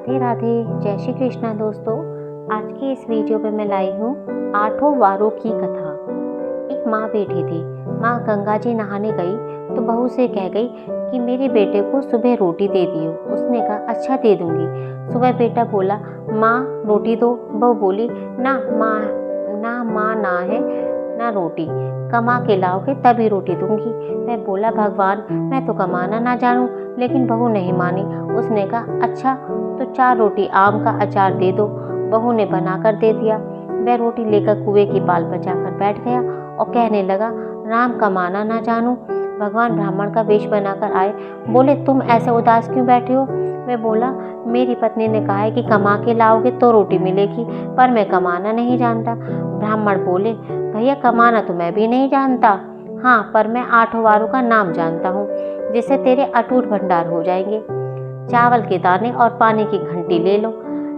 राधे राधे, जय श्री कृष्णा दोस्तों। आज की इस वीडियो में मैं लाई हूँ आठों वारों की कथा। एक माँ बैठी थी। माँ गंगा जी नहाने गई तो बहू से कह गई कि मेरे बेटे को सुबह रोटी दे दियो। उसने कहा अच्छा दे दूंगी। सुबह बेटा बोला माँ रोटी दो। बहू बोली ना माँ ना है ना रोटी, कमा के लाओगे तभी रोटी दूंगी। मैं बोला भगवान मैं तो कमाना ना जानूं, लेकिन बहू नहीं मानी। उसने कहा अच्छा तो 4 रोटी आम का अचार दे दो। बहू ने बनाकर दे दिया। वह रोटी लेकर कुएं की पाल बचाकर बैठ गया और कहने लगा राम कमाना ना जानूं। भगवान ब्राह्मण का वेश बनाकर आए। बोले तुम ऐसे उदास क्यों बैठे हो। मैं बोला मेरी पत्नी ने कहा है कि कमा के लाओगे तो रोटी मिलेगी, पर मैं कमाना नहीं जानता। ब्राह्मण बोले भैया कमाना तो मैं भी नहीं जानता, हाँ पर मैं 8 वारों का नाम जानता हूँ जिससे तेरे अटूट भंडार हो जाएंगे। चावल के दाने और पानी की घंटी ले लो,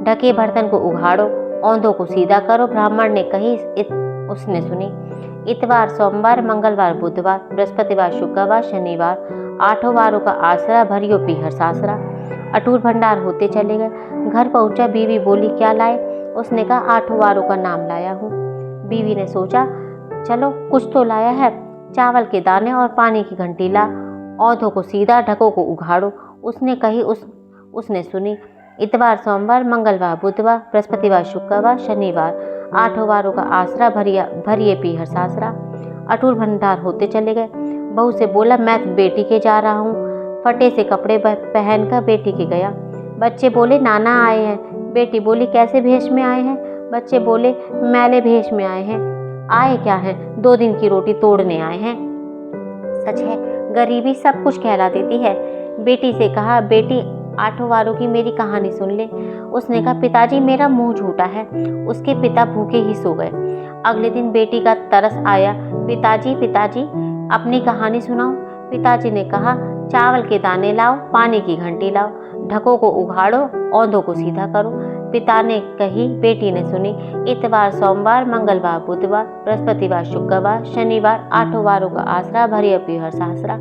ढके बर्तन को उघाड़ो, औंधों को सीधा करो। ब्राह्मण ने कही उसने सुनी। इतवार सोमवार मंगलवार बुधवार बृहस्पतिवार शुक्रवार शनिवार 8 वारों का आसरा भरियो पीहर सासरा। अटूट भंडार होते चले गए। घर पहुंचा, बीवी बोली क्या लाए। उसने कहा 8 वारों का नाम लाया हूँ। बीवी ने सोचा चलो कुछ तो लाया है। चावल के दाने और पानी की घंटी ला, औंधों को सीधा ढकों को उघाड़ो। उसने कही उसने सुनी। इतवार सोमवार मंगलवार बुधवार बृहस्पतिवार शुक्रवार शनिवार 8 वारों का आसरा भरिए पीहर सासरा। अटूट भंडार होते चले गए। बहू से बोला मैं बेटी के जा रहा हूँ। फटे से कपड़े पहनकर बेटी के गया। बच्चे बोले नाना आए हैं। बेटी बोली कैसे भेष में आए हैं। बच्चे बोले मैले भेष में आए हैं। आए क्या हैं, 2 दिन की रोटी तोड़ने आए हैं। सच है गरीबी सब कुछ कहला देती है। बेटी से कहा बेटी 8 वारों की मेरी कहानी सुन ले। उसने कहा पिताजी मेरा मुंह झूठा है। उसके पिता भूखे ही सो गए। अगले दिन बेटी का तरस आया, पिताजी अपनी कहानी सुनाओ। पिताजी ने कहा चावल के दाने लाओ, पानी की घंटी लाओ, ढकों को उघाड़ो, औंधों को सीधा करो। पिता ने कही, बेटी ने सुनी। इतवार सोमवार मंगलवार बुधवार बृहस्पतिवार शुक्रवार शनिवार 8 वारों का आसरा भरिया पीहर सासरा।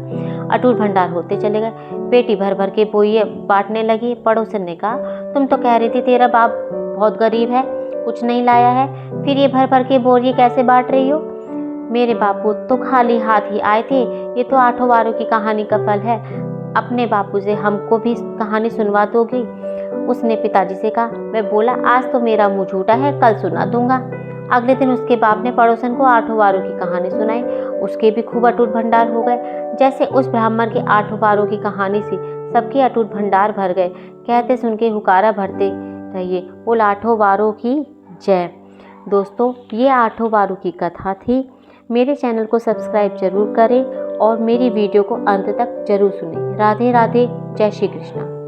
अटूट भंडार होते चले गए। बेटी भर भर के बोइये बांटने लगी। पड़ोसन ने कहा तुम तो कह रही थी तेरा बाप बहुत गरीब है, कुछ नहीं लाया है, फिर ये भर भर के बोरिए कैसे बांट रही हो। मेरे बापू तो खाली हाथ ही आए थे। ये तो 8 वारों की कहानी का फल है। अपने बापू से हमको भी कहानी सुनवा दोगी। उसने पिताजी से कहा। मैं बोला आज तो मेरा मुंह झूठा है, कल सुना दूंगा। अगले दिन उसके बाप ने पड़ोसन को 8 वारों की कहानी सुनाई। उसके भी खूब अटूट भंडार हो गए। जैसे उस ब्राह्मण के 8 वारों की कहानी से सबके अटूट भंडार भर गए। कहते सुन के हुकारा भरते रहिए, बोल 8 वारों की जय। दोस्तों ये 8 वारों की कथा थी। मेरे चैनल को सब्सक्राइब जरूर करें और मेरी वीडियो को अंत तक जरूर सुनें। राधे राधे, जय श्री कृष्णा।